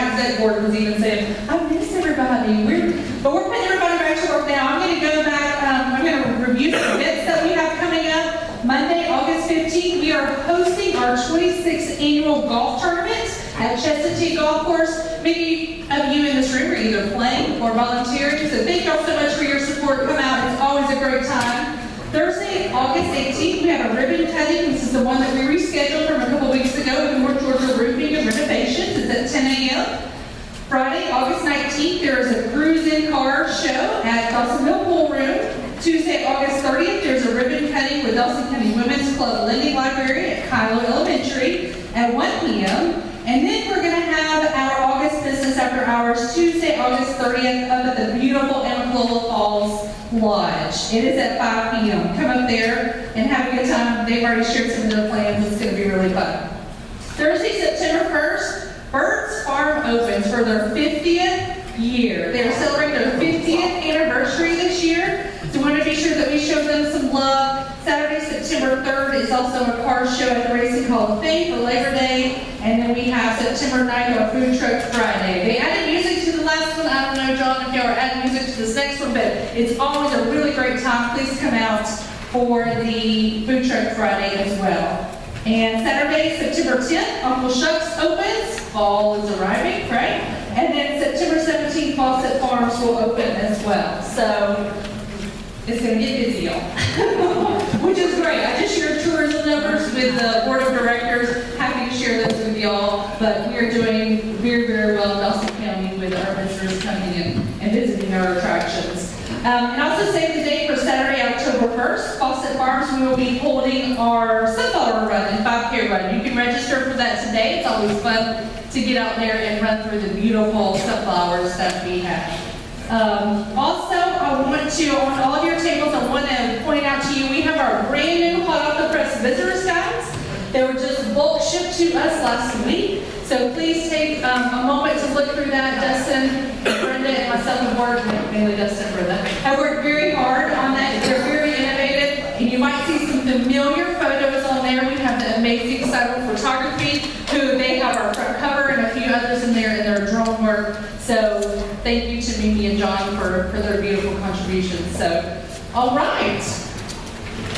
my exec board was even saying, I miss everybody. But we're putting everybody back to work now. I'm going to go back, I'm going to review some events that we have coming up. Monday, August 15th, we are hosting our 26th annual golf tournament at Chestatee Golf Course. Many of you in this room are either playing or volunteering, so thank y'all so much for your support. Come out, it's always a great time. Thursday, August 18th, we have a ribbon cutting. This is the one that we rescheduled from a couple weeks ago with North Georgia Roofing and Renovations. It's at 10 a.m. Friday, August 19th, there is a cruise-in car show at Dawson Mill Pool Room. Tuesday, August 30th, there's a ribbon cutting with Dawson County Women's Club Lending Library at Kylo Elementary at 1 p.m. And then we're going to have our August Business After Hours, Tuesday, August 30th, up at the beautiful Amicalola Falls Lodge. It is at 5 p.m. Come up there and have a good time. They've already shared some of their plans. It's going to be really fun. Thursday, September 1st, Burt's Farm opens for their 50th year. They are celebrating their 50th anniversary this year. So we want to be sure that we show them some love. Saturday, September 3rd is also a car show at the Racing Hall of Fame for Labor Day. And then we have September 9th, our Food Truck Friday. They added music to the last one. I don't know, John, if y'all are adding music to this next one, but it's always a really great time. Please come out for the Food Truck Friday as well. And Saturday, September 10th, Uncle Shucks opens. Fall is arriving, right? And then September 17th, Fawcett Farms will open as well. So it's going to get busy, y'all. Which is great. I just shared tourism numbers with the board of directors. Happy to share those with y'all. But we are doing very, very well in Dawson County with our visitors coming in and visiting our attractions. And also save the date for Saturday, October 1st. Fawcett Farms, we will be holding our sunflower run and 5K run. You can register for that today. It's always fun to get out there and run through the beautiful sunflowers that we have. Also, on all of your tables, I want to point out to you, we have our brand new hot off the press visitors guides. They were just bulk shipped to us last week. So please take a moment to look through that. Dustin, Brenda, and myself have worked, mainly Dustin and Brenda, have worked very hard on that. They're very innovative, and you might see some familiar photos on there. We have the amazing Cyber Photography, who they have our front cover and a few others in there in their drone work. So thank you to Mimi and John for their beautiful contributions. So, all right.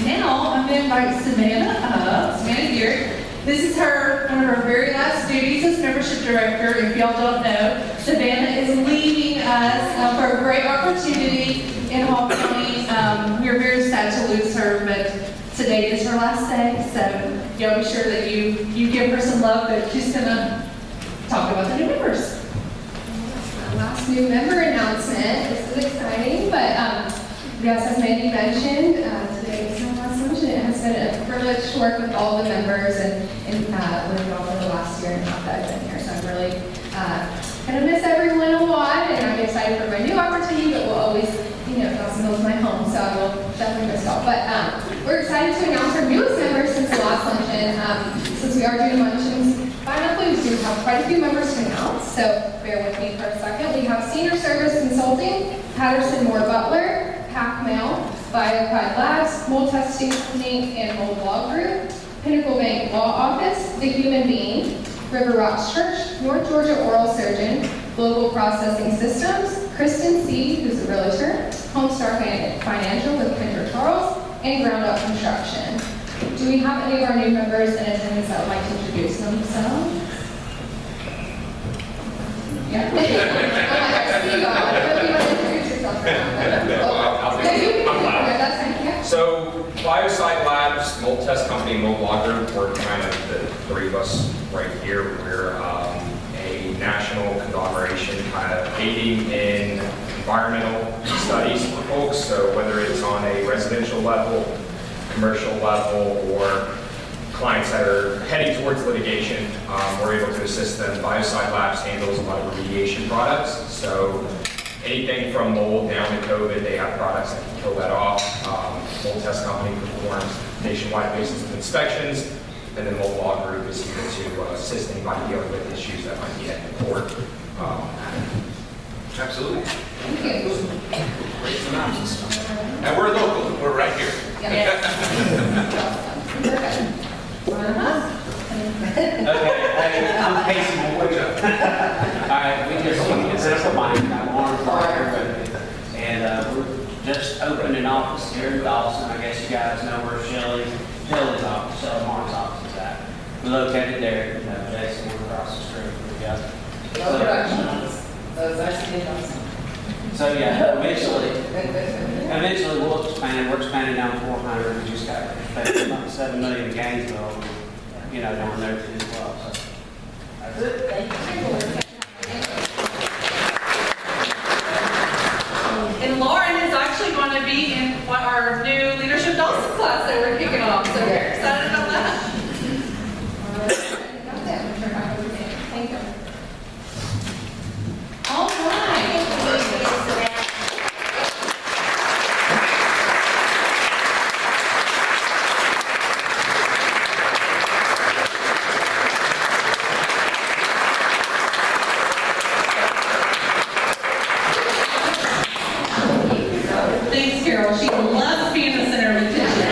Now I'm going to invite Savannah up. Savannah Geary. This is one of her very last duties as membership director. If y'all don't know, Savannah is leaving us for a great opportunity in Hall County. We are very sad to lose her, but today is her last day. So y'all be sure that you give her some love, but she's going to talk about the new members. Last new member announcement. This is exciting, but yes, as Mandy mentioned, today is my last luncheon. It has been a privilege to work with all the members and with y'all for the last year and a half that I've been here. So I'm really going to miss everyone a lot, and I'm excited for my new opportunity, but we'll always, Dawson Hill's my home, so I will definitely miss y'all. But we're excited to announce our newest members since the last luncheon. Since we are doing luncheons bi-monthly, we do have quite a few members to announce, so bear with me for a second. We have Senior Service Consulting, Patterson Moore Butler, Pac Mail, BioApplied Labs, Mold Testing Inc., and Mold Law Group, Pinnacle Bank Law Office, The Human Being, River Rocks Church, North Georgia Oral Surgeon, Global Processing Systems, Kristen C., who's a realtor, Homestar Financial with Printer Charles, and Ground Up Construction. Do we have any of our new members in attendance that would like to introduce themselves? Yeah. I see you all. I don't know if you want to introduce yourself. I'm loud. So, BioSite Labs, Mold Test Company, Mold Law Group, we're kind of the three of us right here. We're a national conglomeration kind of aiding in environmental studies for folks. So whether it's on a residential level, commercial level, or clients that are heading towards litigation, we're able to assist them. BioSite Labs handles a lot of remediation products. So anything from mold down to COVID, they have products that can kill that off. Mold Test Company performs nationwide basis of inspections, and then Mold Law Group is here to assist anybody dealing with issues that might be at the court. Absolutely. Thank you. Great synopsis. And we're local. We're right here. Yes. Okay, I'm Casey Moore. right, we just, it's a mine, got Warren Parker, and we're just opening an office here in Dawson. I guess you guys know where Shelley's office, Shelley Mark's office is at. We're located there, Jason, we're across the street from you guys. No productions. Those are skin. So yeah, eventually we'll expand. We're expanding down 400. We just got expanded about 7 million in Gainesville, down there as well. So that's it. Thank you. And Lauren is actually going to be in our new Leadership Dawson class that we're kicking off, so we're excited about that. Thank you. All right. Thanks, Carol. She loves being in the center of attention.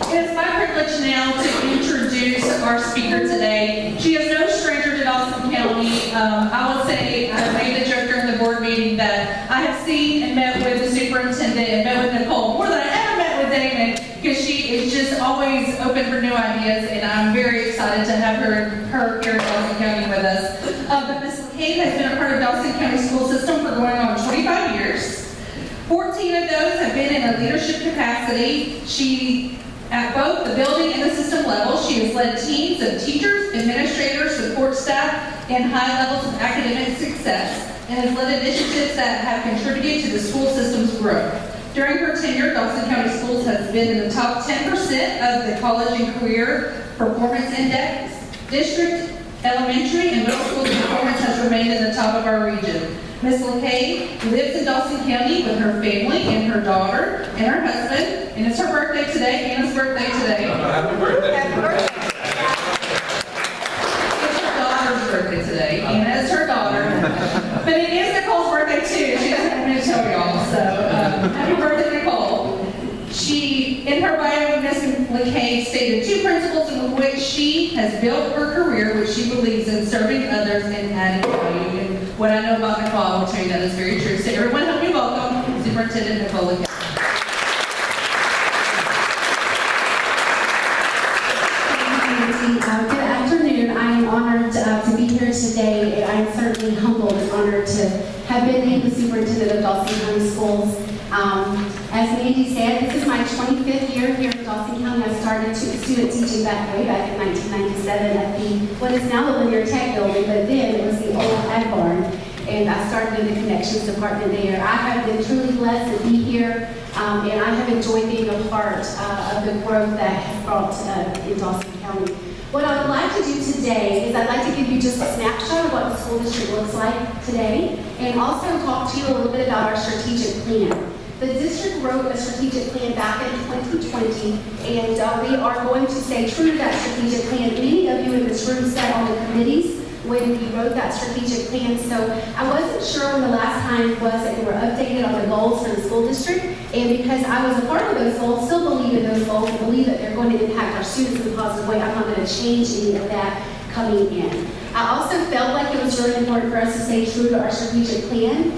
It is my privilege now to introduce our speaker today. She is no stranger to Dawson County. I would say I made the joke during the board meeting that I have seen and met with the superintendent and met with Nicole more than I ever met with Damon, because she is just always open for new ideas, and I'm very excited to have her here in Dawson County with us. But Ms. LeCave has been a part of Dawson County school system for going on 25 years. 14 of those have been in a leadership capacity. She, at both the building and the system level, she has led teams of teachers, administrators, support staff, and high levels of academic success, and has led initiatives that have contributed to the school system's growth. During her tenure, Dawson County Schools has been in the top 10% of the College and Career Performance Index. District, elementary, and middle school performance has remained in the top of our region. Ms. LeCave lives in Dawson County with her family and her daughter and her husband, and it's her birthday today, Anna's birthday today. Happy birthday. Happy birthday. It's her daughter's birthday today. Anna is her daughter. But it is Nicole's birthday too. She doesn't want me to tell y'all. So happy birthday, Nicole. She, in her bio, Ms. LeCave stated 2 principles in which she has built her career, which she believes in: serving others and adding value. And what I know about Nicole, I will tell you that is very true. So everyone help me welcome Superintendent Nicole LeCave. Good afternoon. I am honored to be here today, and I am certainly humbled and honored to have been named the superintendent of Dawson County Schools. As Mandy said, this is my 25th year here in Dawson County. I started student teaching back in 1997 at what is now the Linear Tech building, but then it was the old Ag Barn, and I started in the Connections department there. I have been truly blessed to be here, and I have enjoyed being a part of the growth that has brought in Dawson County. What I would like to do today is I'd like to give you just a snapshot of what the school district looks like today, and also talk to you a little bit about our strategic plan. The district wrote a strategic plan back in 2020, and we are going to stay true to that strategic plan. Many of you in this room sat on the committees when we wrote that strategic plan, so I wasn't sure when the last time was that we were updated on the goals for the school district, and because I was a part of those goals, still believe in those goals, and believe that they're going to impact our students in a positive way, I'm not going to change any of that coming in. I also felt like it was really important for us to stay true to our strategic plan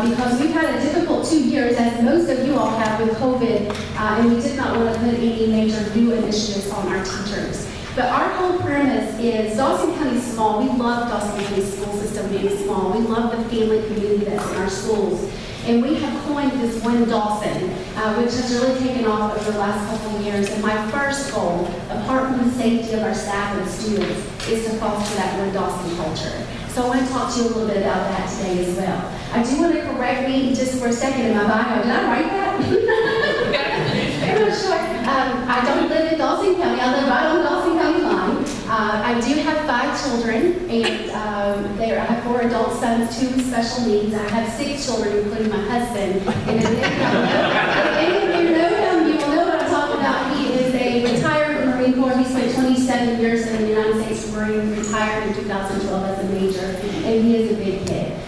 because we've had a difficult 2 years, as most of you all have, with COVID, and we did not want to put any major new initiatives on our teachers. But our whole premise is Dawson County is small. We love Dawson County's school system being small. We love the family community that's in our schools. And we have coined this One Dawson, which has really taken off over the last couple of years. And my first goal, apart from the safety of our staff and students, is to foster that One Dawson culture. So I want to talk to you a little bit about that today as well. I do want to correct me just for a second in my bio. Did I write that? I'm not sure. I don't live in Dawson County. I live right on Dawson County line. I do have 5 children, and I have 4 adult sons, 2 with special needs. I have 6 children, including my husband. And if any of you know him, you will know what I'm talking about. He is a retired Marine Corps. He spent 27 years in the United States Marine, retired in 2012 as a major, and he is a big kid.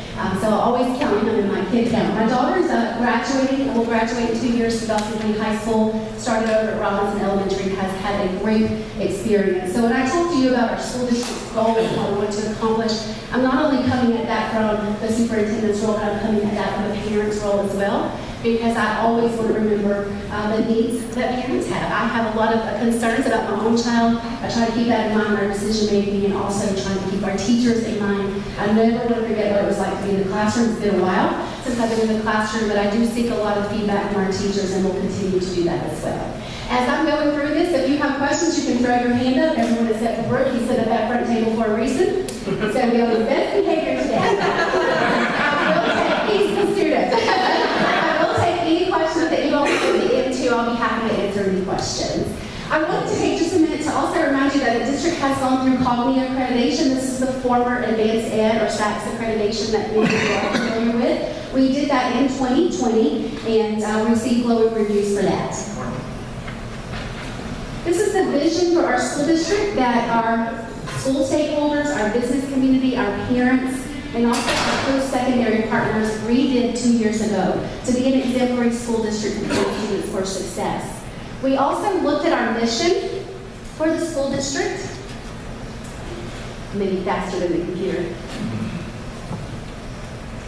So I always count him in my kid count. My daughter's graduating, will graduate in 2 years from Dawson County High School, started over at Robinson Elementary, has had a great experience. So when I talk to you about our school district's goals and what we want to accomplish, I'm not only coming at that from the superintendent's role, but I'm coming at that from the parent's role as well, because I always want to remember the needs that parents have. I have a lot of concerns about my own child. I try to keep that in mind in our decision making, and also trying to keep our teachers in mind. I never want to forget what it was like to be in the classroom. It's been a while since I've been in the classroom, but I do seek a lot of feedback from our teachers, and we'll continue to do that as well. As I'm going through this, if you have questions, you can throw your hand up. Everyone except for Brooke, he's sitting at that front table for a reason. He's going to be on his best behavior today. He's the student. Any questions that you all want to get into, I'll be happy to answer any questions. I want to take just a minute to also remind you that the district has gone through Cognia accreditation. This is the former Advanced Ed or SACS accreditation that many of you are familiar with. We did that in 2020 and received glowing reviews for that. This is the vision for our school district that our school stakeholders, our business community, our parents, and also our post-secondary partners redid 2 years ago to be an exemplary school district for students for success. We also looked at our mission for the school district, maybe faster than the computer.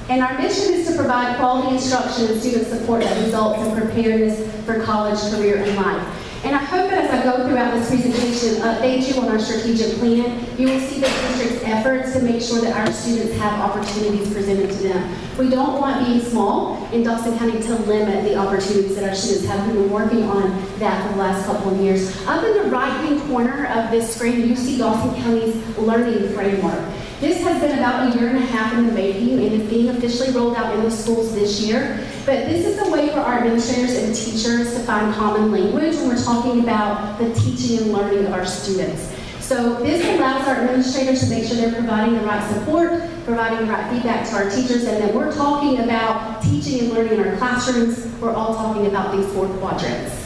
And our mission is to provide quality instruction and student support that results in preparedness for college, career, and life. And I hope that as I go throughout this presentation, update you on our strategic plan, you will see the district's efforts to make sure that our students have opportunities presented to them. We don't want being small in Dawson County to limit the opportunities that our students have. We've been working on that for the last couple of years. Up in the right-hand corner of this screen, you see Dawson County's learning framework. This has been about a year and a half in the making, and is being officially rolled out in the schools this year. But this is a way for our administrators and teachers to find common language when we're talking about the teaching and learning of our students. So this allows our administrators to make sure they're providing the right support, providing the right feedback to our teachers, and then we're talking about teaching and learning in our classrooms. We're all talking about these 4 quadrants.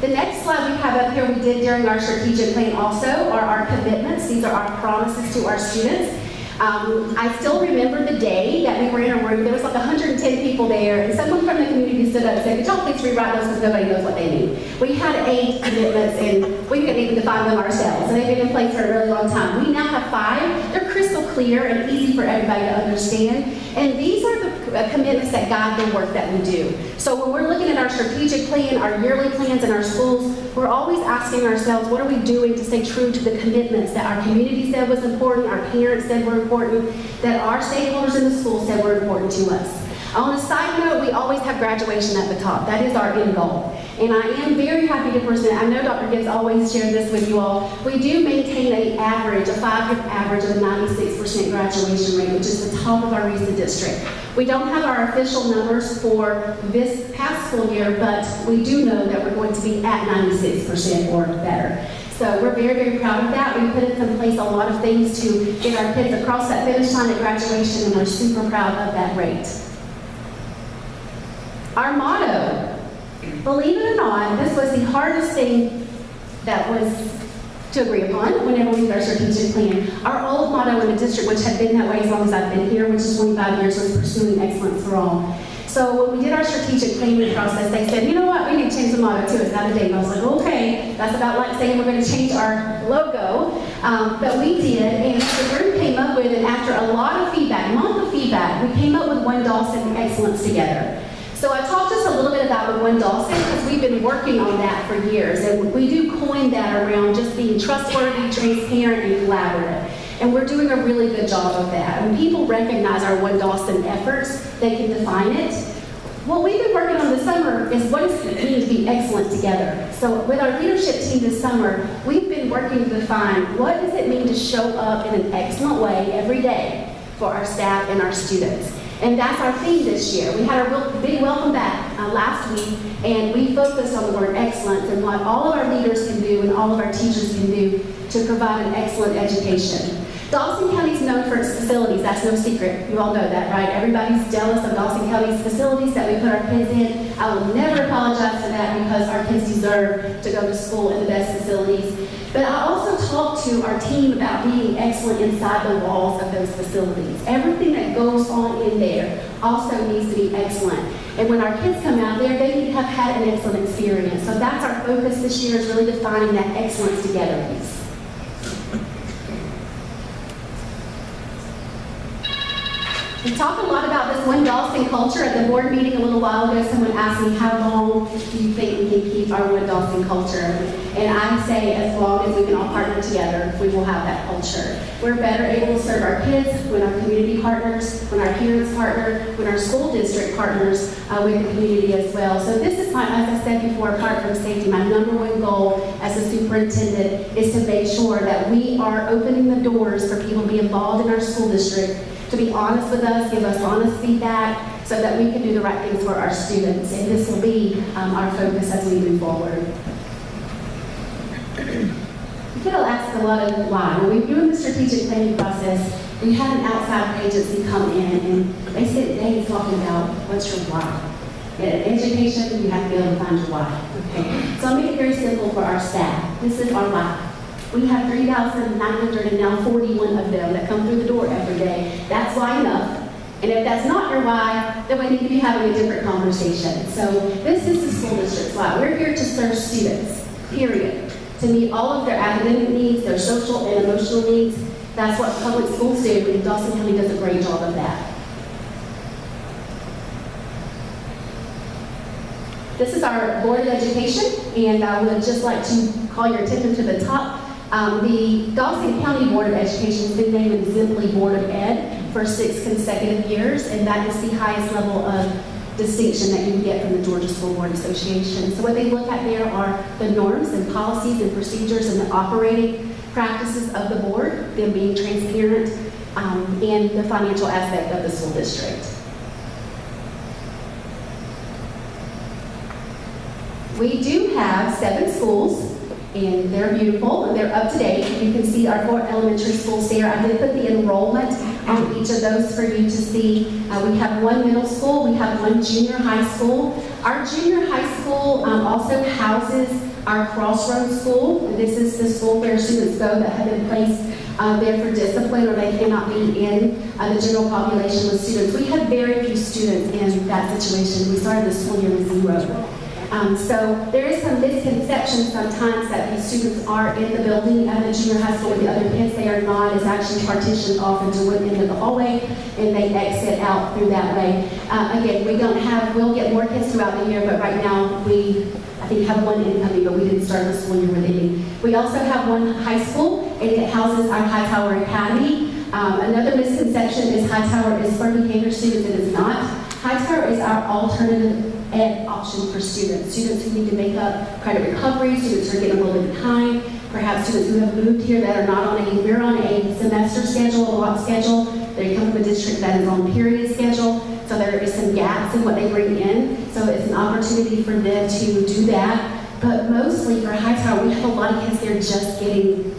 The next slide we have up here we did during our strategic plan also are our commitments. These are our promises to our students. I still remember the day that we were in a room. There was like 110 people there, and someone from the community stood up and said, "Could y'all please rewrite those because nobody knows what they mean." We had 8 commitments, and we couldn't even define them ourselves. And they've been in place for a really long time. We now have 5. They're crystal clear and easy for everybody to understand. And these are the commitments that guide the work that we do. So when we're looking at our strategic plan, our yearly plans in our schools, we're always asking ourselves, what are we doing to stay true to the commitments that our community said was important, our parents said were important, that our stakeholders in the school said were important to us. On a side note, we always have graduation at the top. That is our end goal. And I am very happy to present, I know Dr. Gibbs always shared this with you all, we do maintain a 5-year average of a 96% graduation rate, which is the top of our recent district. We don't have our official numbers for this past school year, but we do know that we're going to be at 96% or better. So we're very, very proud of that. We put in place a lot of things to get our kids across that finish line at graduation, and we're super proud of that rate. Our motto, believe it or not, this was the hardest thing that was to agree upon whenever we did our strategic plan. Our old motto in the district, which had been that way as long as I've been here, which is 25 years, was pursuing excellence for all. So when we did our strategic planning process, they said, you know what, we need to change the motto too, it's out of date. And I was like, okay, that's about like saying we're going to change our logo. But we did, and the group came up with, and after a lot of feedback, month of feedback, we came up with One Dawson Excellence together. So I talked just a little bit about One Dawson because we've been working on that for years, and we do coin that around just being trustworthy, transparent, and collaborative. And we're doing a really good job of that. When people recognize our One Dawson efforts, they can define it. What we've been working on this summer is what does it mean to be excellent together? So with our leadership team this summer, we've been working to define what does it mean to show up in an excellent way every day for our staff and our students. And that's our theme this year. We had our big welcome back last week, and we focused on the word excellence and what all of our leaders can do and all of our teachers can do to provide an excellent education. Dawson County is known for its facilities. That's no secret. You all know that, right? Everybody's jealous of Dawson County's facilities that we put our kids in. I will never apologize for that because our kids deserve to go to school in the best facilities. But I also talk to our team about being excellent inside the walls of those facilities. Everything that goes on in there also needs to be excellent. And when our kids come out there, they need to have had an excellent experience. So that's our focus this year, is really defining that excellence together piece. We talked a lot about this one Dawson culture at the board meeting a little while ago. Someone asked me, how long do you think we can keep our one Dawson culture? And I say, as long as we can all partner together, we will have that culture. We're better able to serve our kids when our community partners, when our parents partner, when our school district partners with the community as well. So this is my, as I said before, apart from safety, my number one goal as a superintendent is to make sure that we are opening the doors for people to be involved in our school district, to be honest with us, give us honest feedback, so that we can do the right things for our students. And this will be our focus as we move forward. You get asked a lot of why. When we were doing the strategic planning process, we had an outside agency come in, and they spent days talking about what's your why. In education, you have to be able to find your why. Okay? So I'll make it very simple for our staff. This is our why. We have 3,941 of them that come through the door every day. That's why enough. And if that's not your why, then we need to be having a different conversation. So this is the school district's why. We're here to serve students, period. To meet all of their academic needs, their social and emotional needs. That's what public schools do, and Dawson County does a great job of that. This is our Board of Education, and I would just like to call your attention to the top. The Dawson County Board of Education has been named simply Board of Ed for 6 consecutive years, and that is the highest level of distinction that you can get from the Georgia School Board Association. So what they look at there are the norms and policies and procedures and the operating practices of the board, them being transparent, and the financial aspect of the school district. We do have 7 schools, and they're beautiful, and they're up to date. You can see our 4 elementary schools there. I did put the enrollment on each of those for you to see. We have 1 middle school, we have 1 junior high school. Our junior high school also houses our Crossroads School. This is the school where students go that have been placed there for discipline, or they cannot be in the general population with students. We have very few students in that situation. We started the school year with 0. So there is some misconception sometimes that these students are in the building at the junior high school with the other kids. They are not. It's actually partitioned off into one end of the hallway, and they exit out through that way. Again, we'll get more kids throughout the year, but right now I think have 1 incoming, but we didn't start the school year with any. We also have 1 high school, and it houses our Hightower Academy. Another misconception is Hightower is for behavior students. It is not. Hightower is our alternative ed option for students. Students who need to make up credit recovery, students who are getting a little bit behind, perhaps students who have moved here that are not on we're on a semester schedule, a block schedule. They come from a district that is on period schedule, so there is some gaps in what they bring in. So it's an opportunity for them to do that. But mostly for Hightower, we have a lot of kids there just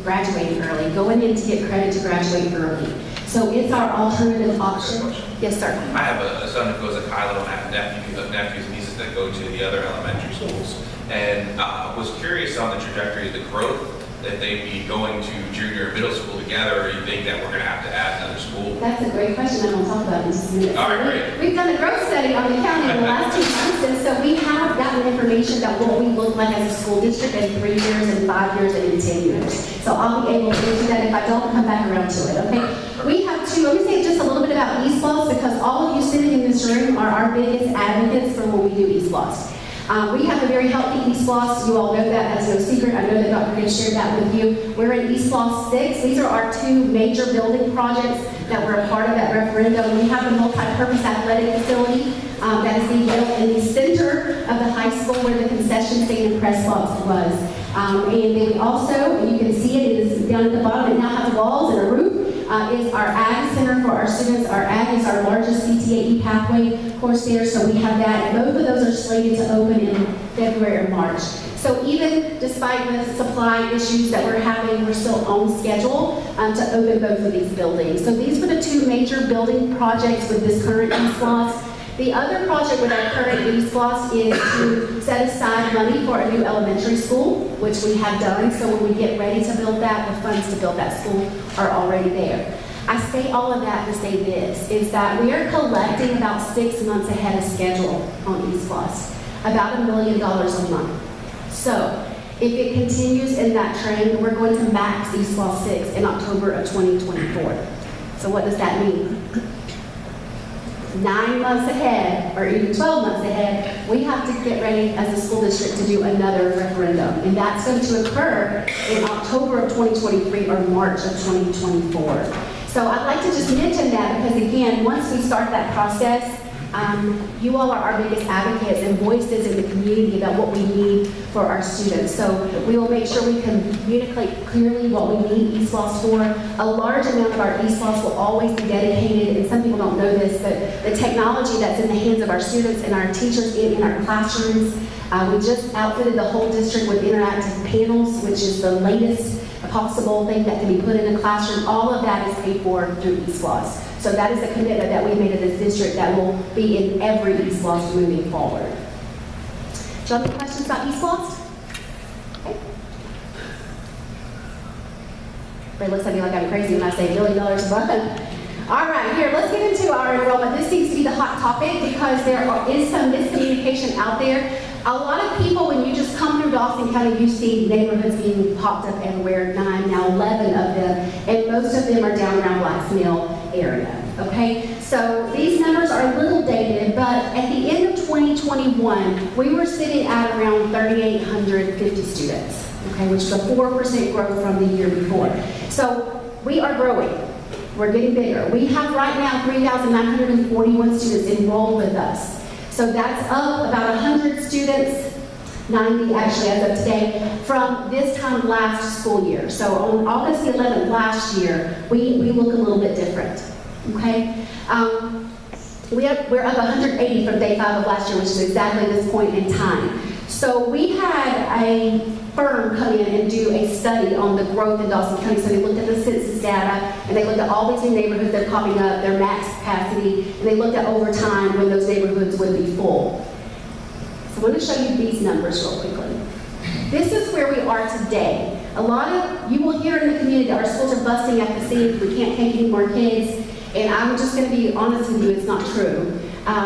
graduating early, going in to get credit to graduate early. So it's our alternative option. Yes, sir. I have a son who goes to Kylo, and I have nephews and nieces that go to the other elementary schools. And was curious on the trajectory of the growth, that they'd be going to junior and middle school together, or you think that we're going to have to add another school? That's a great question. I'm going to talk about it in just a minute. All right, great. We've done a growth study on the county in the last 2 months, and so we have gotten information about what we look like as a school district in 3 years, and 5 years, and in 10 years. So I'll be able to do that. If I don't, come back around to it, okay? We have 2, let me say just a little bit about East Loss, because all of you sitting in this room are our biggest advocates for when we do East Loss. We have a very healthy East Loss. You all know that. That's no secret. I know that Dr. Gibbs shared that with you. We're in East Loss 6. These are our 2 major building projects that were a part of that referendum. We have a multi-purpose athletic facility that is being built in the center of the high school where the concession stand and press box was. And then also, you can see it is down at the bottom. It now has walls and a roof. Is our Ag Center for our students. Our Ag is our largest CTAE pathway course there, so we have that. And both of those are slated to open in February or March. So even despite the supply issues that we're having, we're still on schedule to open both of these buildings. So these were the 2 major building projects with this current East Loss. The other project with our current eSPLOST is to set aside money for a new elementary school, which we have done. So when we get ready to build that, the funds to build that school are already there. I say all of that to say this, is that we are collecting about 6 months ahead of schedule on eSPLOST, about $1 million a month. So if it continues in that trend, we're going to max eSPLOST 6 in October of 2024. So what does that mean? 9 months ahead, or even 12 months ahead, we have to get ready as a school district to do another referendum. And that's going to occur in October of 2023 or March of 2024. So I'd like to just mention that because, again, once we start that process, you all are our biggest advocates and voices in the community about what we need for our students. So we will make sure we communicate clearly what we need eSPLOST for. A large amount of our eSPLOST will always be dedicated, and some people don't know this, but the technology that's in the hands of our students and our teachers in our classrooms. We just outfitted the whole district with interactive panels, which is the latest possible thing that can be put in a classroom. All of that is paid for through eSPLOST. So that is a commitment that we made in this district that will be in every eSPLOST moving forward. Do you have any questions about eSPLOST? Okay. It looks at me like I'm crazy when I say $1 million a month. All right, here, let's get into our enrollment. This seems to be the hot topic because there is some miscommunication out there. A lot of people, when you just come through Dawson County, you see neighborhoods being popped up everywhere, 9, now 11 of them, and most of them are down around Blacks Mill area, okay? So these numbers are a little dated, but at the end of 2021, we were sitting at around 3,850 students, okay, which is a 4% growth from the year before. So we are growing. We're getting bigger. We have right now 3,941 students enrolled with us. So that's up about 100 students, 90 actually as of today, from this time last school year. So on August the 11th last year, we look a little bit different, okay? We're up 180 from day 5 of last year, which is exactly this point in time. So we had a firm come in and do a study on the growth in Dawson County. So they looked at the census data, and they looked at all these new neighborhoods that are popping up, their max capacity, and they looked at over time when those neighborhoods would be full. So I want to show you these numbers real quickly. This is where we are today. A lot of, you will hear in the community that our schools are busting at the seams, we can't take any more kids, and I'm just going to be honest with you, it's not true.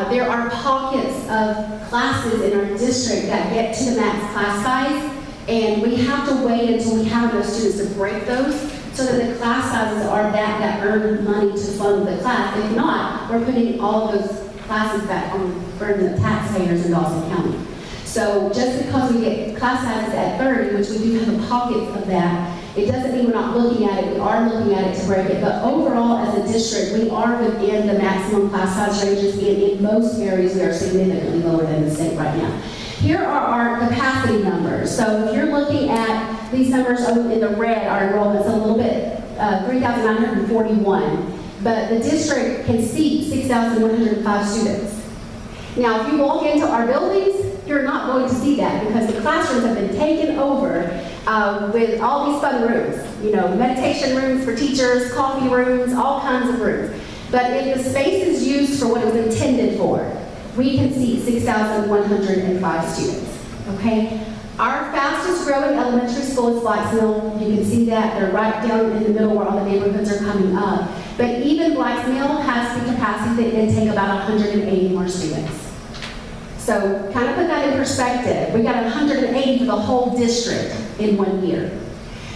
There are pockets of classes in our district that get to the max class size, and we have to wait until we have those students to break those so that the class sizes are that earn money to fund the class. If not, we're putting all of those classes back on the burden of taxpayers in Dawson County. So just because we get class sizes at 30, which we do have a pocket of that, it doesn't mean we're not looking at it. We are looking at it to break it. But overall, as a district, we are within the maximum class size ranges, and in most areas, we are significantly lower than the state right now. Here are our capacity numbers. So if you're looking at these numbers in the red, our enrollment's a little bit, 3,941. But the district can seat 6,105 students. Now, if you walk into our buildings, you're not going to see that because the classrooms have been taken over with all these fun rooms. You know, meditation rooms for teachers, coffee rooms, all kinds of rooms. But if the space is used for what it was intended for, we can seat 6,105 students, okay? Our fastest growing elementary school is Blacks Mill. You can see that. They're right down in the middle where all the neighborhoods are coming up. But even Blacks Mill has the capacity that can take about 180 more students. So kind of put that in perspective. We got 180 for the whole district in 1 year.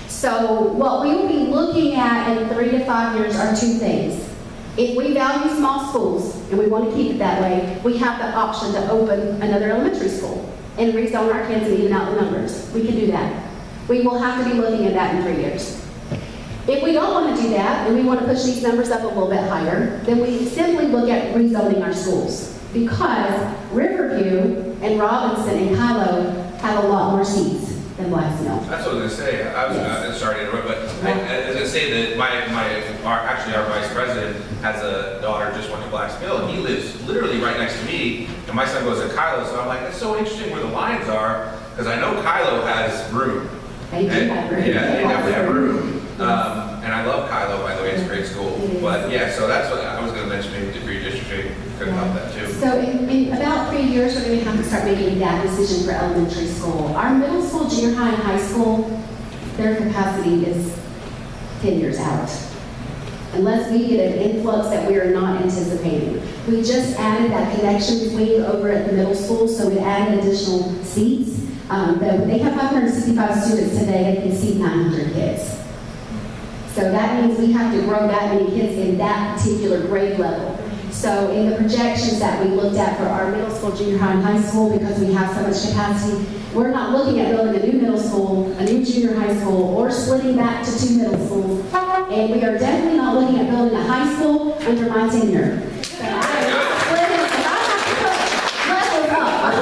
So what we will be looking at in 3 to 5 years are 2 things. If we value small schools, and we want to keep it that way, we have the option to open another elementary school and rezone our kids and even out the numbers. We can do that. We will have to be looking at that in 3 years. If we don't want to do that, and we want to push these numbers up a little bit higher, then we simply look at rezoning our schools. Because Riverview and Robinson and Kylo have a lot more seats than Blacks Mill. That's what I was going to say. I was sorry to interrupt, but I was going to say that our vice president has a daughter just went to Blacks Mill, and he lives literally right next to me, and my son goes to Kylo, so I'm like, it's so interesting where the lines are, because I know Kylo has room. They do have room. Yeah, they definitely have room. And I love Kylo, by the way, it's a great school. But yeah, so that's what I was going to mention, maybe degree district could help that too. So if start making that decision for elementary school. Our middle school, junior high, and high school, their capacity is 10 years out. Unless we get an influx that we are not anticipating. We just added that connections wing over at the middle school, so we added additional seats. They have 565 students today, they can seat 900 kids. So that means we have to grow that many kids in that particular grade level. So in the projections that we looked at for our middle school, junior high, and high school, because we have so much capacity, we're not looking at building a new middle school, a new junior high school, or splitting back to 2 middle schools. And we are definitely not looking at building a high school under my tenure. So I have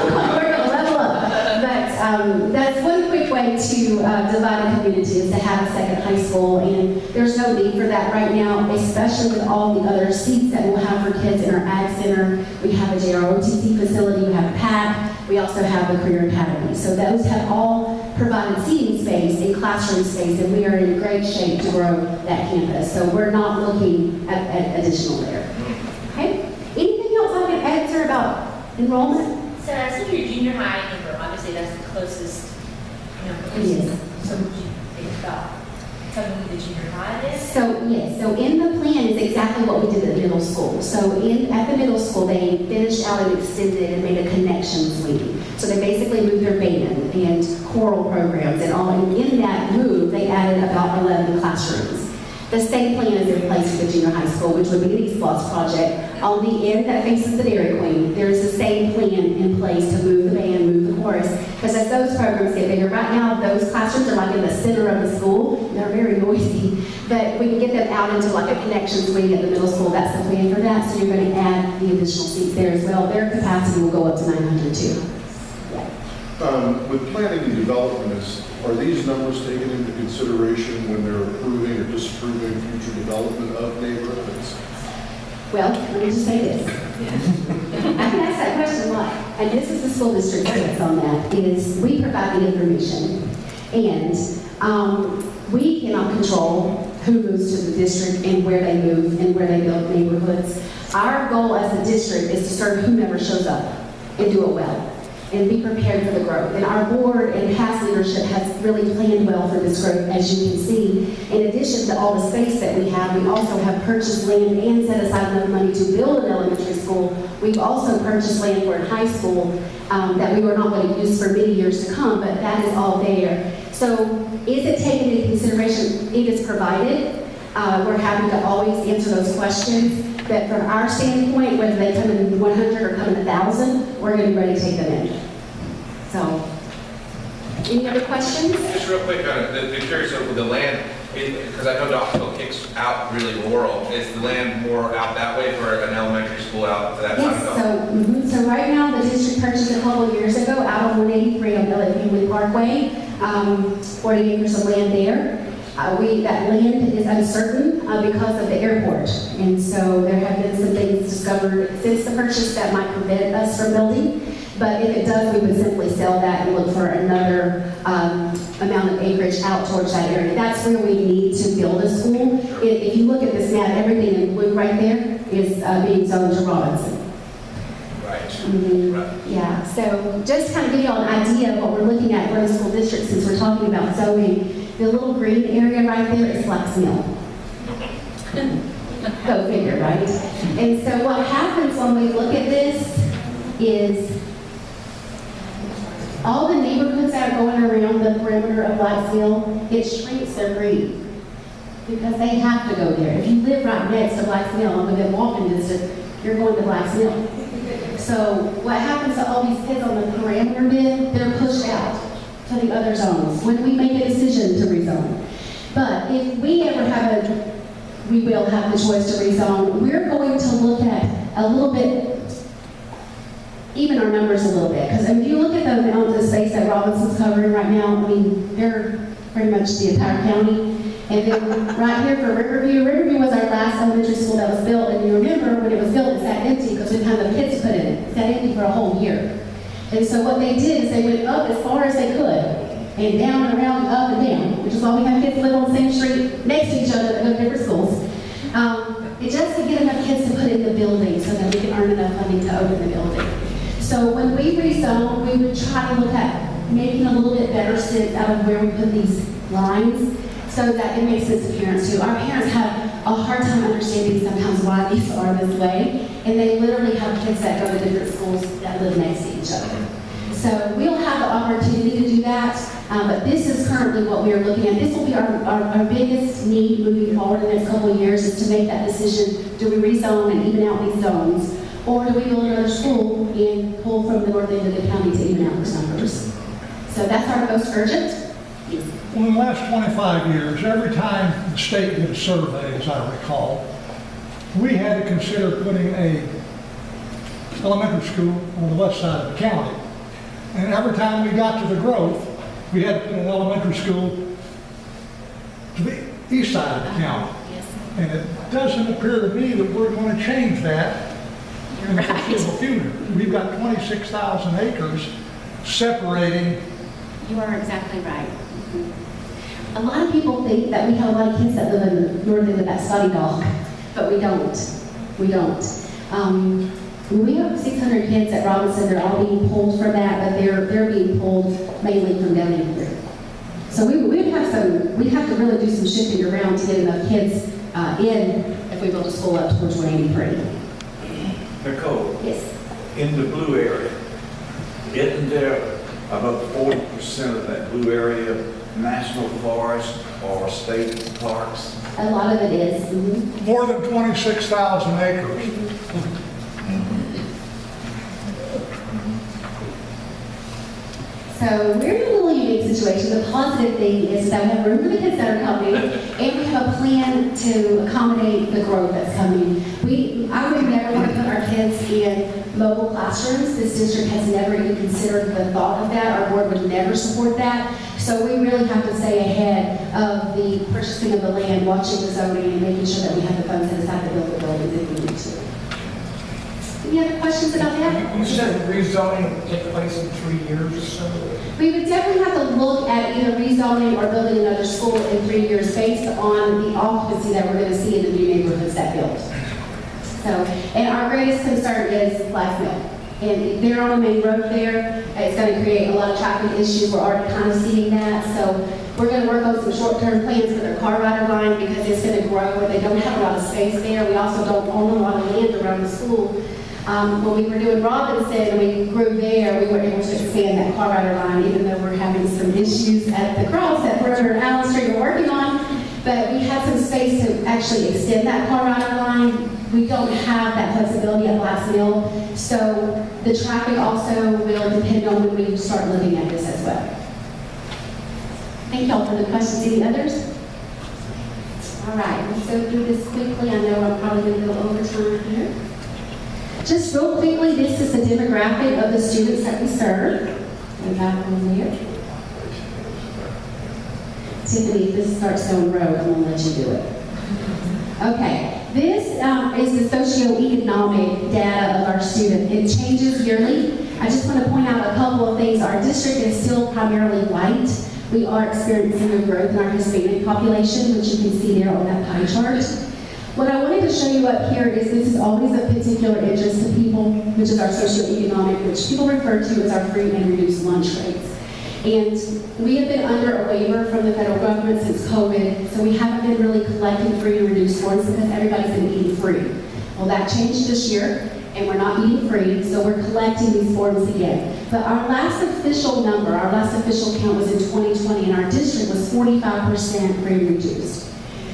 to level up. We're going to level up. But that's one quick way to divide a community is to have a second high school. And there's no need for that right now, especially with all the other seats that we'll have for kids in our Ag Center. We have a JROTC facility, we have a PAC, we also have a Career Academy. So those have all provided seating space and classroom space, and we are in great shape to grow that campus. So we're not looking at additional there. Okay? Anything else I can answer about enrollment? So as in your junior high number, obviously that's the closest number. Yes. So would you think about telling me the junior high is? So yes, so in the plan is exactly what we did at the middle school. So at the middle school, they finished out and extended and made a connections wing. So they basically moved their band and choral programs and all. And in that move, they added about 11 classrooms. The same plan is in place for the junior high school, which would be an East Plus project. On the end that faces the Dairy Queen, there is the same plan in place to move the band, move the chorus. Because as those programs get bigger, right now those classrooms are like in the center of the school. They're very noisy. But we can get them out into like a connections wing at the middle school. That's the plan for that. So you're going to add the additional seats there as well. Their capacity will go up to 900 too. With planning and development, are these numbers taken into consideration when they're approving or disapproving future development of neighborhoods? Well, let me just say this. I can ask that question a lot. And this is the school district's stance on that, is we provide the information. And we cannot control who moves to the district and where they move and where they build neighborhoods. Our goal as a district is to serve whomever shows up and do it well and be prepared for the growth. And our board and past leadership has really planned well for this growth, as you can see. In addition to all the space that we also have purchased land and set aside enough money to build an elementary school. We've also purchased land for a high school that we were not going to use for many years to come, but that is all there. So is it taken into consideration? It is provided. We're happy to always answer those questions. But from our standpoint, whether they come in 100 or come in 1,000, we're going to be ready to take them in. So, any other questions? Just real quick, the curious with the land, because I know Dawsonville kicks out really rural. Is the land more out that way for an elementary school out to that side of Yes, so right now the district purchased a couple of years ago out on 183 on Family Parkway, 40 acres of land there. That land is uncertain because of the airport. And so there have been some things discovered since the purchase that might prevent us from building. But if it does, we would simply sell that and look for another amount of acreage out towards that area. That's where we need to build a school. If you look at this map, everything in blue right there is being zoned to Robinson. Right. Mm-hmm. Right. Yeah, so just kind of give you all an idea of what we're looking at for the school district since we're talking about zoning. The little green area right there is Flax Mill. Go figure, right? And so what happens when we look at this is all the neighborhoods that are going around the perimeter of Flax Mill, it shrinks their green because they have to go there. If you live right next to Flax Mill and within walking distance, you're going to Flax Mill. So what happens to all these kids on the perimeter bid, they're pushed out to the other zones when we make a decision to rezone. But if we ever we will have the choice to rezone, we're going to look at a little bit, even our numbers a little bit. Because if you look at the amount of space that Robinson's covering right now, I mean, they're pretty much the entire county. And then right here for Riverview was our last elementary school that was built. And you remember when it was built, it sat empty because we didn't have the kids put in it. It sat empty for a whole year. And so what they did is they went up as far as they could, and down and around, and up and down, which is why we have kids live on the same street next to each other that go to different schools. It just to get enough kids to put in the building so that we can earn enough money to open the building. So So when we rezone, we would try to look at making a little bit better sense out of where we put these lines so that it makes sense to parents too. Our parents have a hard time understanding sometimes why these are this way, and they literally have kids that go to different schools that live next to each other. So we'll have the opportunity to do that, but this is currently what we are looking at. This will be our biggest need moving forward in the next couple of years, is to make that decision. Do we rezone and even out these zones? Or do we build another school and pull from the north end of the county to even out those numbers? So that's our most urgent. Well, in the last 25 years, every time the state did a survey, as I recall, we had to consider putting a elementary school on the west side of the county. And every time we got to the growth, we had to put an elementary school to the east side of the county. And it doesn't appear to me that we're going to change that in the foreseeable future. We've got 26,000 acres separating. You are exactly right. A lot of people think that we have a lot of kids that live in the north end of that study dog, but we don't. We don't. We have 600 kids at Robinson. They're all being pulled from that, but they're being pulled mainly from down here. So we'd have to really do some shifting around to get enough kids in if we build a school up towards 183. Nicole, Yes. in the blue area, isn't there about 40% of that blue area national forest or state parks? A lot of it is. Mm-hmm. More than 26,000 acres. So we're in a little unique situation. The positive thing is that we have room for the kids that are coming, and we have a plan to accommodate the growth that's coming. I would never want to put our kids in mobile classrooms. This district has never even considered the thought of that. Our board would never support that. So we really have to stay ahead of the purchasing of the land, watching the zoning, and making sure that we have the funds set aside to build the buildings if we need to. Any other questions about that? You said rezoning would take place in 3 years or so? We would definitely have to look at either rezoning or building another school in 3 years based on the occupancy that we're going to see in the new neighborhoods that build. So, and our greatest concern is Black Mill. And they're on the main road there. It's going to create a lot of traffic issues. We're already kind of seeing that. So we're going to work on some short-term plans for their car rider line because it's going to grow. They don't have a lot of space there. We also don't own a lot of land around the school. When we were doing Robinson and we grew there, we were able to expand that car rider line, even though we're having some issues at the cross that Perimeter and Allen Street we're working on. But we had some space to actually extend that car rider line. We don't have that flexibility at Black's Mill. So the traffic also will depend on when we start looking at this as well. Thank y'all for the questions. Any others? All right, let's go through this quickly. I know I'm probably going to go over time here. Just real quickly, this is the demographic of the students that we serve. Go back on there. Tiffany, if this starts down road, I'm going to let you do it. Okay, this is the socioeconomic data of our student. It changes yearly. I just want to point out a couple of things. Our district is still primarily white. We are experiencing a growth in our Hispanic population, which you can see there on that pie chart. What I wanted to show you up here is this is always of particular interest to people, which is our socioeconomic, which people refer to as our free and reduced lunch rates. And we have been under a waiver from the federal government since COVID, so we haven't been really collecting free and reduced forms because everybody's been eating free. Well, that changed this year, and we're not eating free, so we're collecting these forms again. But our last official number, our last official count was in 2020, and our district was 45% free and reduced.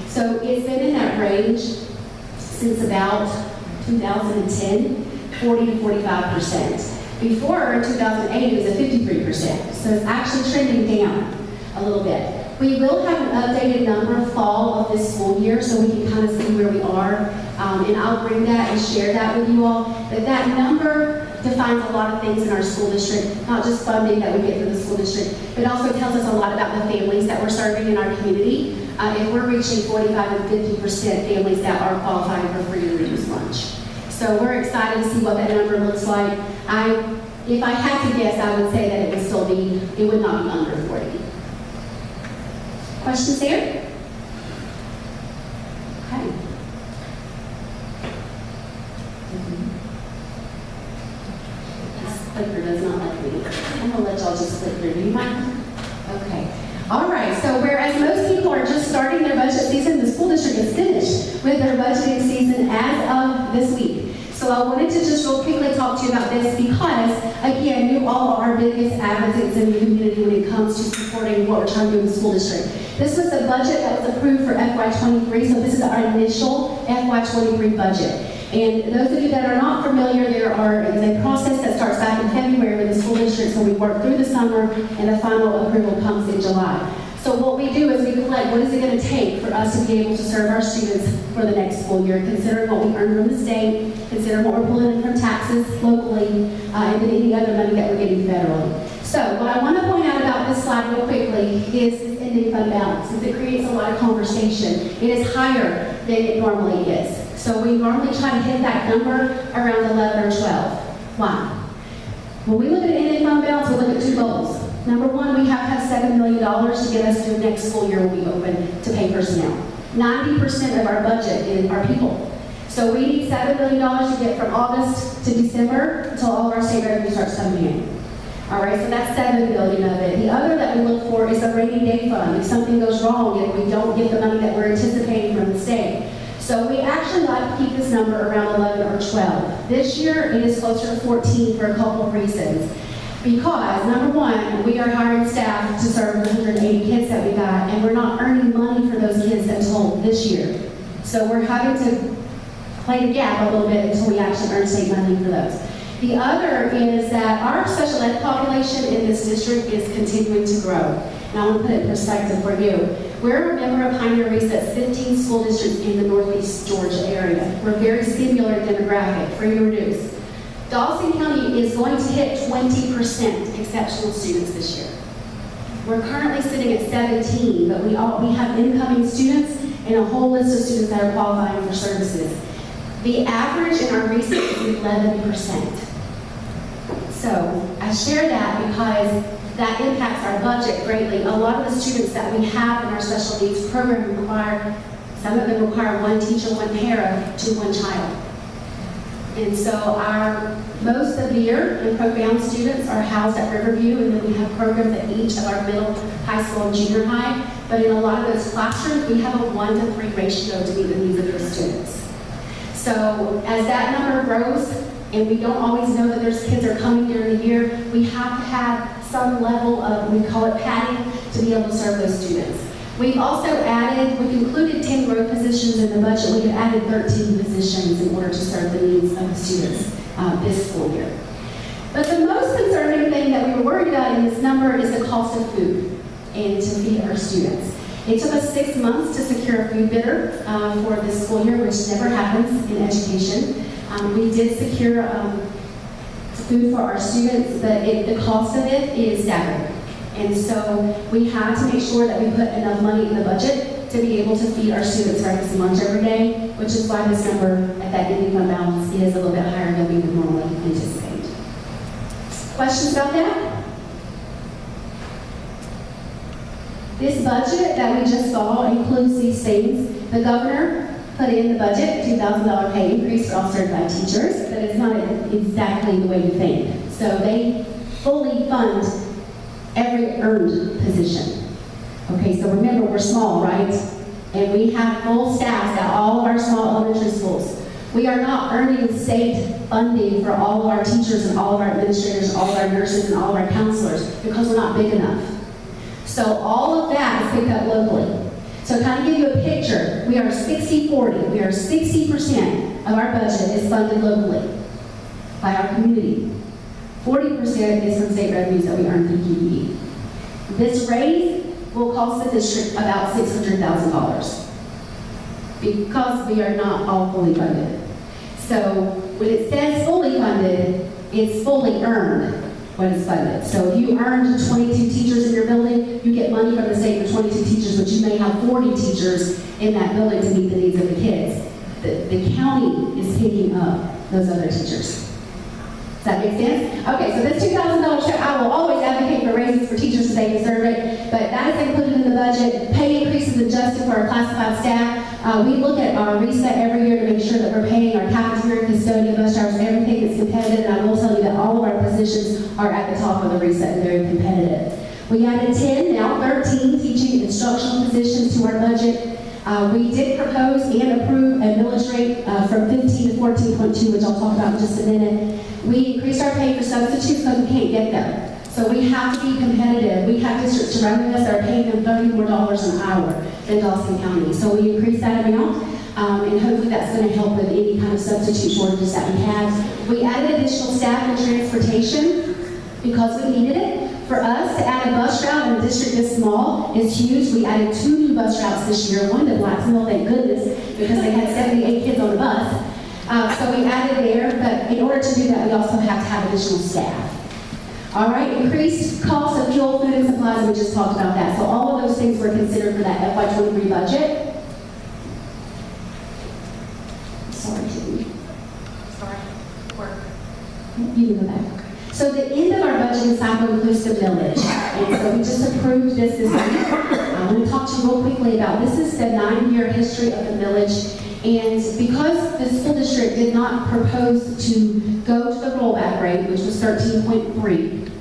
So it's been in that range since about 2010, 40 to 45%. Before, in 2008, it was at 53%. So it's actually trending down a little bit. We will have an updated number fall of this school year so we can kind of see where we are. And I'll bring that and share that with you all. But that number defines a lot of things in our school district, not just funding that we get from the school district, but it also tells us a lot about the families that we're serving in our community. And we're reaching 45 and 50% families that are qualifying for free and reduced lunch. So we're excited to see what that number looks like. If I had to guess, I would say that it would still be, it would not be under 40. Questions there? Okay. clicker does not like me. I'm gonna let y'all just click through. Do you mind? Okay. All right, so whereas most people are just starting their budget season, the school district is finished with their budgeting season as of this week. So I wanted to just real quickly talk to you about this because, again, you all are our biggest advocates in the community when it comes to supporting what we're trying to do in the school district. This was the budget that was approved for FY23, so this is our initial FY23 budget. And those of you that are not familiar, there is a process that starts back in February with the school district, so we work through the summer and the final approval comes in July. So what we do is we collect what is it going to take for us to be able to serve our students for the next school year, considering what we earn from the state, considering what we're pulling in from taxes locally, and then any other money that we're getting federally. So what I want to point out about this slide real quickly is this ending fund balance, because it creates a lot of conversation. It is higher than it normally is. So we normally try to hit that number around 11 or 12. Why? When we look at ending fund balance, we look at two goals. Number one, we have to have $7 million to get us through next school year when we open to pay personnel. 90% of our budget is our people. So we need $7 million to get from August to December until all of our state revenue starts coming in. All right, so that's $7 million of it. The other that we look for is the rainy day fund. If something goes wrong and we don't get the money that we're anticipating from the state. So we actually like to keep this number around 11 or 12. This year, it is closer to 14 for a couple of reasons. Because, number one, we are hiring staff to serve the 180 kids that we got, and we're not earning money for those kids until this year. So we're having to play the gap a little bit until we actually earn state money for those. The other is that our special ed population in this district is continuing to grow. And I want to put it in perspective for you. We're a member of Pioneer Reset's 15 school districts in the Northeast Georgia area. We're very similar demographic, free and reduced. Dawson County is going to hit 20% exceptional students this year. We're currently sitting at 17, but we have incoming students and a whole list of students that are qualifying for services. The average in our research is 11%. So I share that because that impacts our budget greatly. A lot of the students that we have in our special needs program some of them require one teacher, one para to one child. And so our most severe and profound students are housed at Riverview, and then we have programs at each of our middle, high school, and junior high. But in a lot of those classrooms, we have a 1-to-3 ratio to meet the needs of those students. So as that number grows, and we don't always know that there's kids are coming during the year, we have to have some level of, we call it padding, to be able to serve those students. We've also we've included 10 growth positions in the budget. We've added 13 positions in order to serve the needs of the students this school year. But the most concerning thing that we were worried about in this number is the cost of food and to feed our students. It took us 6 months to secure a food bidder for this school year, which never happens in education. We did secure food for our students, but the cost of it is staggering. And so we had to make sure that we put enough money in the budget to be able to feed our students breakfast and lunch every day, which is why this number at that ending fund balance is a little bit higher than we would normally anticipate. Questions about that? This budget that we just saw includes these things. The governor put in the budget $2,000 pay increase for all certified teachers, but it's not exactly the way you think. So they fully fund every earned position. Okay, so remember, we're small, right? And we have full staffs at all of our small elementary schools. We are not earning state funding for all of our teachers and all of our administrators, all of our nurses and all of our counselors because we're not big enough. So all of that is picked up locally. So to kind of give you a picture, we are 60-40. We are 60% of our budget is funded locally by our community. 40% is from state revenues that we earn through PPE. This raise will cost the district about $600,000 because we are not all fully funded. So when it says fully funded, it's fully earned when it's funded. So if you earned 22 teachers in your building, you get money from the state for 22 teachers, but you may have 40 teachers in that building to meet the needs of the kids. The county is picking up those other teachers. Does that make sense? Okay, so this $2,000 check, I will always advocate for raises for teachers so they deserve it, but that is included in the budget. Pay increases adjusted for our classified staff. We look at our reset every year to make sure that we're paying our cafeteria, custodian, bus drivers, everything that's competitive. And I will tell you that all of our positions are at the top of the reset and very competitive. We added 10, now 13 teaching instructional positions to our budget. We did propose and approve a millage rate from 15 to 14.2, which I'll talk about in just a minute. We increased our pay for substitutes because we can't get them. So we have to be competitive. We have districts surrounding us that are paying them $30 more an hour than Dawson County. So we increased that amount, and hopefully that's going to help with any kind of substitute shortages that we have. We added additional staff and transportation because we needed it. For us to add a bus route in a district this small is huge. We added 2 new bus routes this year, one to Blacksmill, thank goodness, because they had 78 kids on the bus. So we added there, but in order to do that, we also have to have additional staff. All right, increased cost of fuel, food, and supplies, and we just talked about that. So all of those things were considered for that FY23 budget. Sorry, Judy. Sorry, work. You can go back. So the end of our budget cycle includes the millage. And so we just approved this week. I want to talk to you real quickly about this is the 9-year history of the millage. And because the school district did not propose to go to the rollback rate, which was 13.3,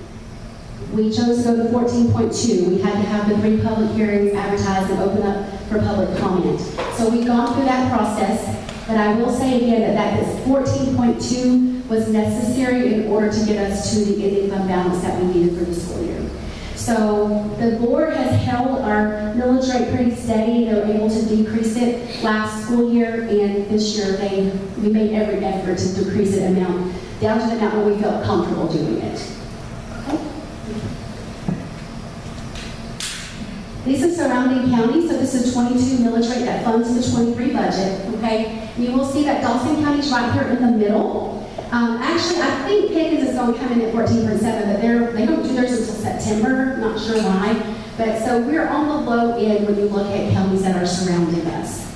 we chose to go to 14.2. We had to have the 3 public hearings advertised and open up for public comment. So we've gone through that process, but I will say again that this 14.2 was necessary in order to get us to the ending fund balance that we needed for the school year. So the board has held our millage rate pretty steady. They were able to decrease it last school year, and this year we made every effort to decrease it down to the amount where we felt comfortable doing it. Okay. These are surrounding counties, so this is 22 millage rate that funds the 23 budget. Okay, you will see that Dawson County is right here in the middle. Actually, I think Pickens is going to come in at 14.7, but they don't do theirs until September. Not sure why. But so we're on the low end when you look at counties that are surrounding us.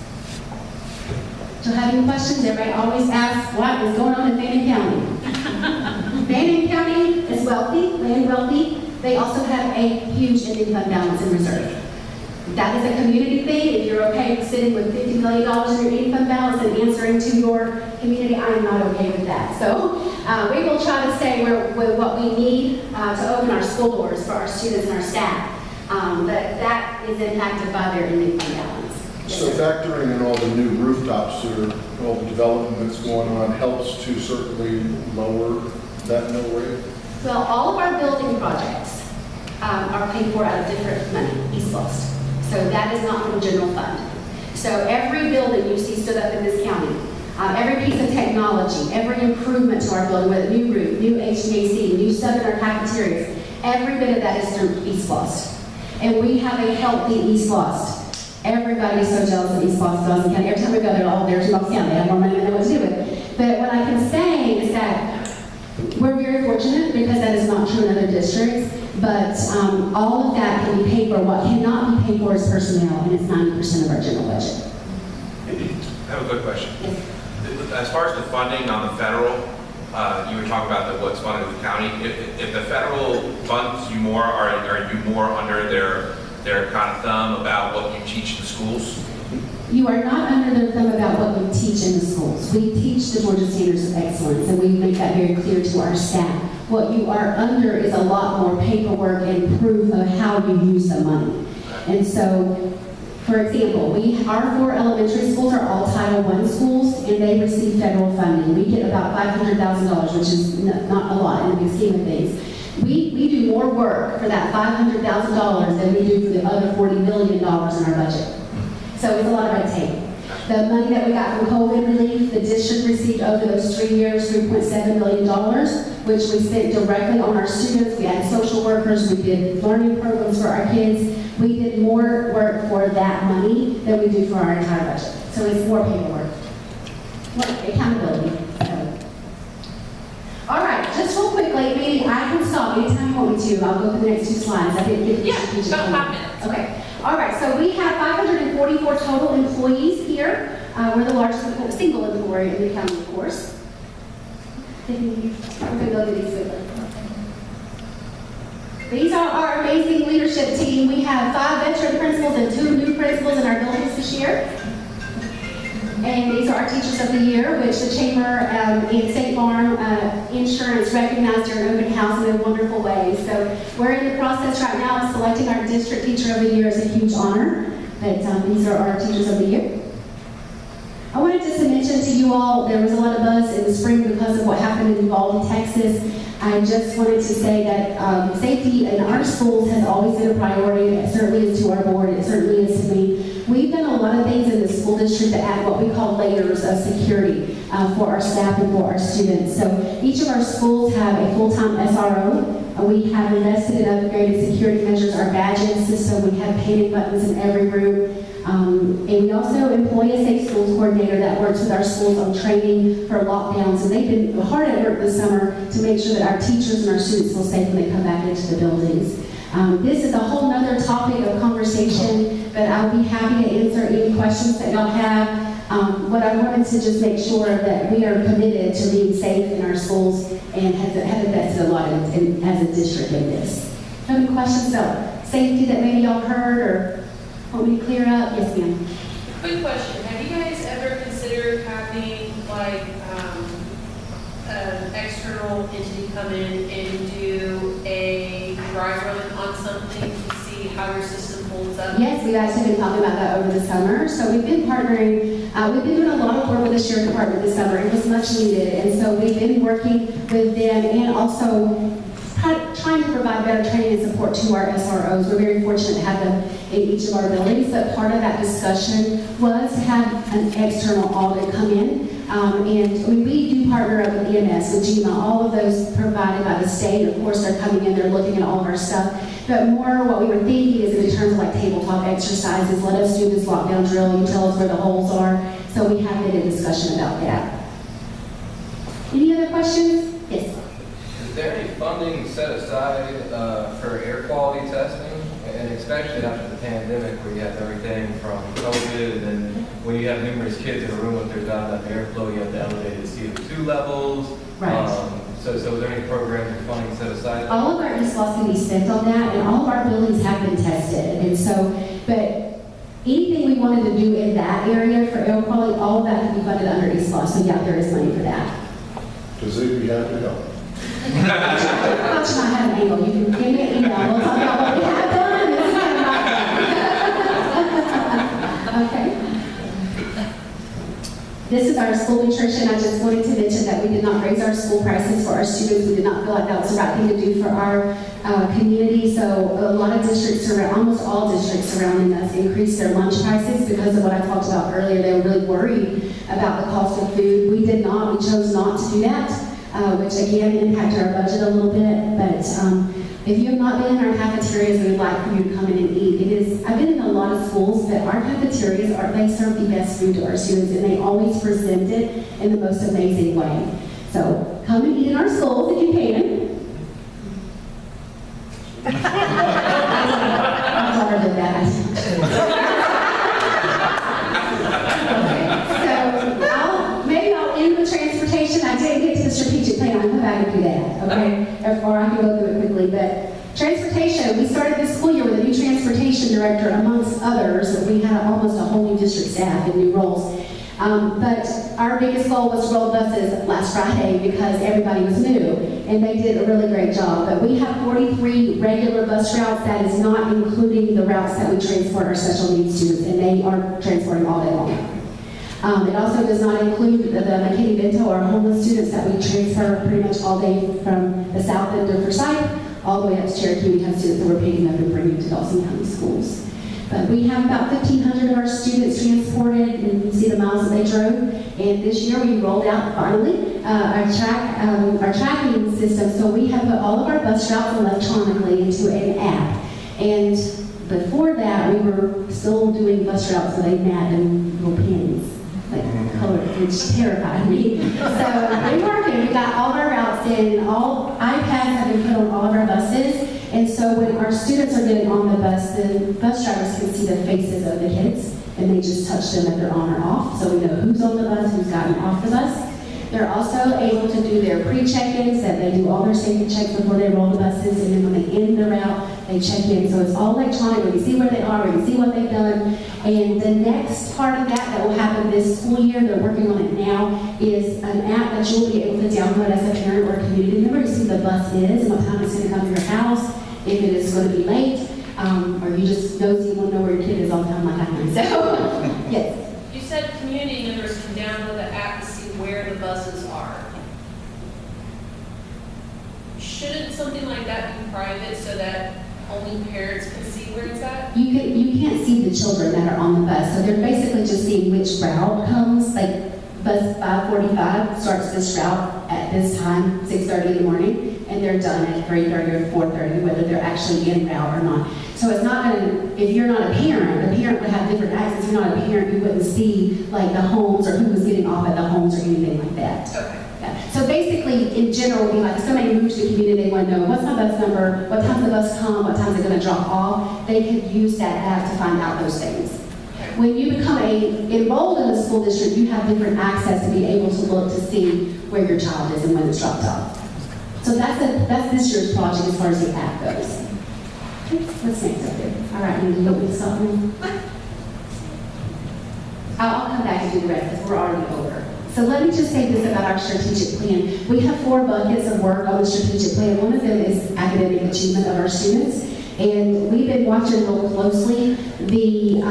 Do you have any questions? Everybody always asks, what is going on in Fannin County? Fannin County is wealthy, land wealthy. They also have a huge ending fund balance in reserve. That is a community thing. If you're okay sitting with $50 million in your ending fund balance and answering to your community, I am not okay with that. So we will try to stay with what we need to open our school doors for our students and our staff. But that is impacted by their ending fund balance. So factoring in all the new rooftops or all the development that's going on helps to certainly lower that mill rate? Well, all of our building projects are paid for out of different money, East-West. So that is not from general fund. So every building you see stood up in this county, every piece of technology, every improvement to our building, whether new roof, new HVAC, new stuff in our cafeterias, every bit of that is through East-West. And we have a healthy East-West. Everybody's so jealous of East-West, Dawson County. Every time we go there, oh, there's Dawson County. They have more money than they know what to do with. But what I can say is that we're very fortunate because that is not true in other districts. But all of that can be paid for. What cannot be paid for is personnel, and it's 90% of our general budget. I have a good question. As far as the funding on the federal, you were talking about what's funded with the county. If the federal funds you more, are you more under their kind of thumb about what you teach in the schools? You are not under their thumb about what we teach in the schools. We teach the Georgia Standards of Excellence, and we make that very clear to our staff. What you are under is a lot more paperwork and proof of how you use the money. And so, for example, our 4 elementary schools are all Title I schools, and they receive federal funding. We get about $500,000, which is not a lot in the big scheme of things. We do more work for that $500,000 than we do for the other $40 million in our budget. So it's a lot of red tape. The money that we got from COVID relief, the district received over those 3 years $3.7 million, which we spent directly on our students. We had social workers, we did learning programs for our kids. We did more work for that money than we do for our entire budget. So it's more paperwork. More accountability. So. All right, just real quickly, maybe I can stop anytime you want me to. I'll go to the next 2 slides. I didn't get the About 5 minutes. Okay. All right, so we have 544 total employees here. We're the largest single employer in the county, of course. We're going to go through these quickly. These are our amazing leadership team. We have 5 veteran principals and 2 new principals in our buildings this year. And these are our Teachers of the Year, which the Chamber and State Farm Insurance recognized during open house in a wonderful way. So we're in the process right now of selecting our District Teacher of the Year. It's a huge honor, but these are our Teachers of the Year. I wanted just to mention to you all, there was a lot of buzz in the spring because of what happened in Uvalde, Texas. I just wanted to say that safety in our schools has always been a priority. It certainly is to our board. It certainly is to me. We've done a lot of things in the school district to add what we call layers of security for our staff and for our students. So each of our schools have a full-time SRO. We have invested in upgraded security measures, our badging system. We have panic buttons in every room. And we also employ a safe schools coordinator that works with our schools on training for lockdowns. And they've been hard at work this summer to make sure that our teachers and our students feel safe when they come back into the buildings. This is a whole nother topic of conversation, but I'll be happy to answer any questions that y'all have. What I wanted to just make sure that we are committed to being safe in our schools and have invested a lot as a district in this. Any questions about safety that maybe y'all heard or want me to clear up? Yes, ma'am. Quick question. Have you guys ever considered having like an external entity come in and do a dry run on something to see how your system holds up? Yes, we guys have been talking about that over the summer. So we've been partnering, we've been doing a lot of work with the Sheriff Department this summer. It was much needed. And so we've been working with them and also trying to provide better training and support to our SROs. We're very fortunate to have them in each of our buildings, but part of that discussion was to have an external audit come in. And we do partner up with EMS, with GMA, all of those provided by the state. Of course, they're coming in, they're looking at all of our stuff. But more what we were thinking is in terms of like tabletop exercises, let us do this lockdown drill, you tell us where the holes are. So we have been in discussion about that. Any other questions? Yes. Is there any funding set aside for air quality testing? And especially after the pandemic where you have everything from COVID and when you have numerous kids in a room, if there's not enough airflow, you have the elevated CO2 levels. Right. So is there any programs or funding set aside? All of our ESOLs can be spent on that, and all of our buildings have been tested. And so, but anything we wanted to do in that area for air quality, all of that can be funded under ESOL. So yeah, there is money for that. Because they'd be happy to help. Watch my have an angle. You can give me an email. We'll talk about what we have done. Okay. This is our school nutrition. I just wanted to mention that we did not raise our school prices for our students. We did not feel like that was the right thing to do for our community. So a lot of districts around, almost all districts surrounding us increased their lunch prices because of what I talked about earlier. They were really worried about the cost of food. We did not. We chose not to do that, which again impacted our budget a little bit. But if you have not been in our cafeterias, we would like for you to come in and eat. I've been in a lot of schools, but our cafeterias they serve the best food to our students, and they always present it in the most amazing way. So come and eat in our schools if you can. I've never did that. So maybe I'll end with transportation. I didn't get to the strategic plan. I'll come back and do that, okay? Or I can go through it quickly. But transportation, we started this school year with a new transportation director, amongst others. We had almost a whole new district staff and new roles. But our biggest goal was to roll buses last Friday because everybody was new, and they did a really great job. But we have 43 regular bus routes. That is not including the routes that we transport our special needs students, and they are transporting all day long. It also does not include the McKinney-Vento, our homeless students that we transfer pretty much all day from the south end of Forsyth all the way up to Cherokee. We have students that we're picking up and bringing to Dawson County schools. But we have about 1,500 of our students transported, and you see the miles that they drove. And this year we rolled out finally our tracking system. So we have put all of our bus routes electronically into an app. And before that, we were still doing bus routes with a map and little pins, like color, which terrified me. So we're working. We got all of our routes in. All iPads have been put on all of our buses. And so when our students are getting on the bus drivers can see the faces of the kids, and they just touch them if they're on or off. So we know who's on the bus, who's gotten off the bus. They're also able to do their pre-check-ins, that they do all their safety checks before they roll the buses, and then when they end the route, they check in. So it's all electronic. We can see where they are, we can see what they've done. And the next part of that will happen this school year, they're working on it now, is an app that you'll be able to download as a parent or community member to see the bus is and what time it's going to come to your house, if it is going to be late, or you just nosy and want to know where your kid is all the time like I am. So, yes. You said community members can download the app to see where the buses are. Shouldn't something like that be private so that only parents can see where it's at? You can't see the children that are on the bus, so they're basically just seeing which route comes, like bus 545 starts this route at this time, 6:30 in the morning, and they're done at 3:30 or 4:30, whether they're actually en route or not. So it's not going to, if you're not a parent, the parent would have different access. If you're not a parent, you wouldn't see like the homes or who was getting off at the homes or anything like that. Okay. Yeah. So basically, in general, it'd be like if somebody moves to the community, they want to know what's my bus number, what time's the bus come, what time's it going to drop off. They could use that app to find out those things. When you become enrolled in a school district, you have different access to be able to look to see where your child is and when it's dropped off. So that's this year's project as far as the app goes. What's next up there? All right, Andy, you want me to stop now? I'll come back and do the rest because we're already over. So let me just say this about our strategic plan. We have 4 buckets of work on the strategic plan. One of them is academic achievement of our students. And we've been watching real closely the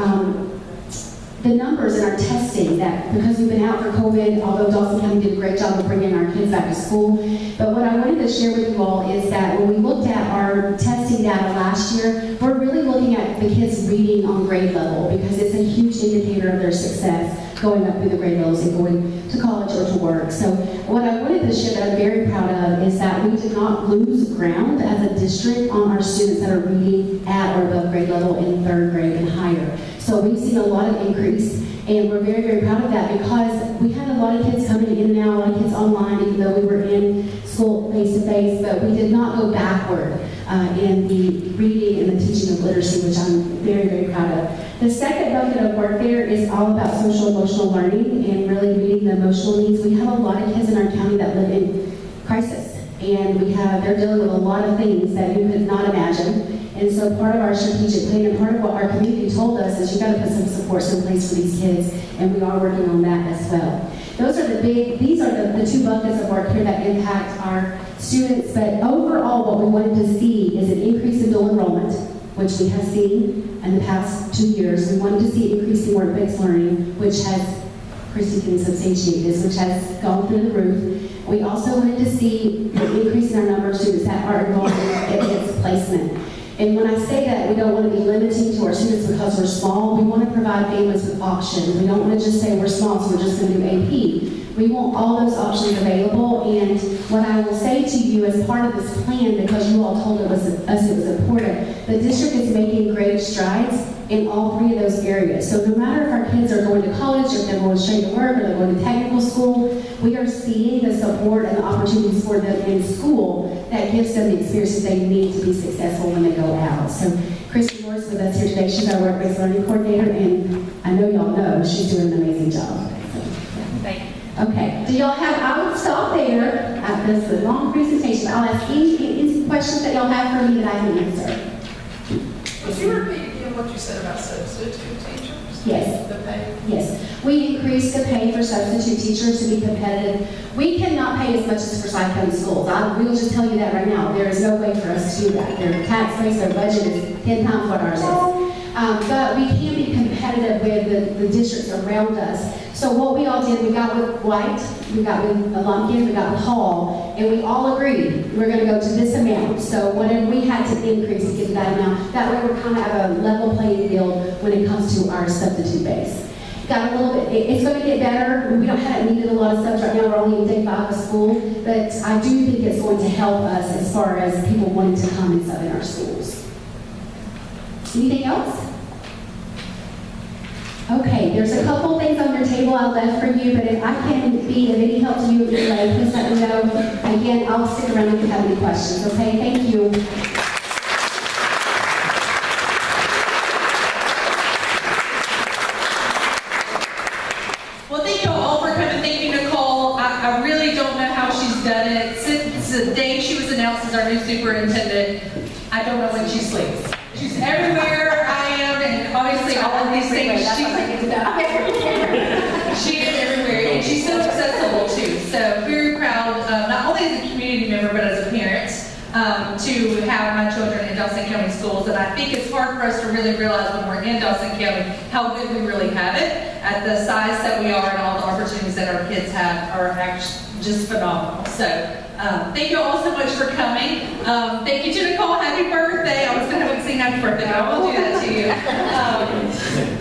numbers in our testing, that because we've been out for COVID, although Dawson County did a great job of bringing our kids back to school. But what I wanted to share with you all is that when we looked at our testing data last year, we're really looking at the kids reading on grade level because it's a huge indicator of their success going up through the grade levels and going to college or to work. So what I wanted to share that I'm very proud of is that we did not lose ground as a district on our students that are reading at or above grade level in 3rd grade and higher. So we've seen a lot of increase, and we're very, very proud of that because we had a lot of kids coming in and out, a lot of kids online, even though we were in school face-to-face, but we did not go backward in the reading and the teaching of literacy, which I'm very, very proud of. The second bucket of work there is all about social emotional learning and really reading the emotional needs. We have a lot of kids in our county that live in crisis, and they're dealing with a lot of things that you could not imagine. And so part of our strategic plan and part of what our community told us is you got to put some supports in place for these kids, and we are working on that as well. These are the 2 buckets of work here that impact our students, but overall what we wanted to see is an increase in dual enrollment, which we have seen in the past 2 years. We wanted to see increasing work-based learning, which has, Christy can substantiate this, which has gone through the roof. We also wanted to see an increase in our number of students that are involved in advanced placement. And when I say that, we don't want to be limiting to our students because we're small. We want to provide families with options. We don't want to just say we're small, so we're just going to do AP. We want all those options available. And what I will say to you as part of this plan, because you all told us it was important, the district is making great strides in all 3 of those areas. So no matter if our kids are going to college, or if they're going straight to work, or they're going to technical school, we are seeing the support and the opportunities for them in school that gives them the experiences they need to be successful when they go out. So Christy Moore's with us here today. She's our work-based learning coordinator, and I know y'all know she's doing an amazing job. Thank you. Okay, do y'all have, I would stop there. This is a long presentation. I'll ask any questions that y'all have for me that I can answer. Would you repeat again what you said about substitute teachers? Yes. The pay? Yes. We increased the pay for substitute teachers to be competitive. We cannot pay as much as for Side County schools. We will just tell you that right now. There is no way for us to do that. Their tax base, their budget is 10 times what ours is. But we can be competitive with the districts around us. So what we all did, we got with White, we got with Luncheon, we got with Hall, and we all agreed we're going to go to this amount. So whatever we had to increase to get to that amount, that way we're kind of at a level playing field when it comes to our substitute base. Got a little bit, it's going to get better. We haven't needed a lot of subs right now. We're only in day 5 of school, but I do think it's going to help us as far as people wanting to come and sub in our schools. Anything else? Okay, there's a couple things on your table I left for you, but if I can be of any help to you in any way, please let me know. Again, I'll stick around if you have any questions, okay? Thank you. Well, thank you all for coming. Thank you, Nicole. I really announced as our new superintendent. I don't know when she sleeps. She's everywhere I am, and obviously all of these things, she is everywhere, and she's so accessible too. So very proud, not only as a community member, but as a parent, to have my children in Dawson County schools. And I think it's hard for us to really realize when we're in Dawson County how good we really have it at the size that we are, and all the opportunities that our kids have are actually just phenomenal. So thank you all so much for coming. Thank you to Nicole. Happy birthday. I was going to have to sing happy birthday, but I won't do that to you.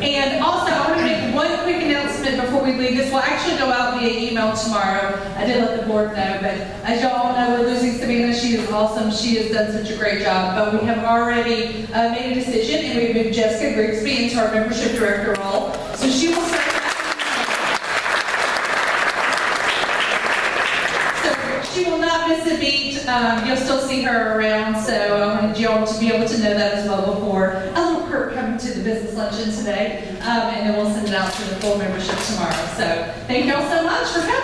And also, I want to make one quick announcement before we leave. This will actually go out via email tomorrow. I did let the board know, but as y'all know, we're losing Savannah. She is awesome. She has done such a great job. But we have already made a decision, and we've moved Jessica Grigsby into our membership director role. So she will start. She will not miss a beat. You'll still see her around, so I wanted you all to be able to know that as well before. A little perk coming to the business luncheon today, and then we'll send it out to the full membership tomorrow. So thank you all so much for coming.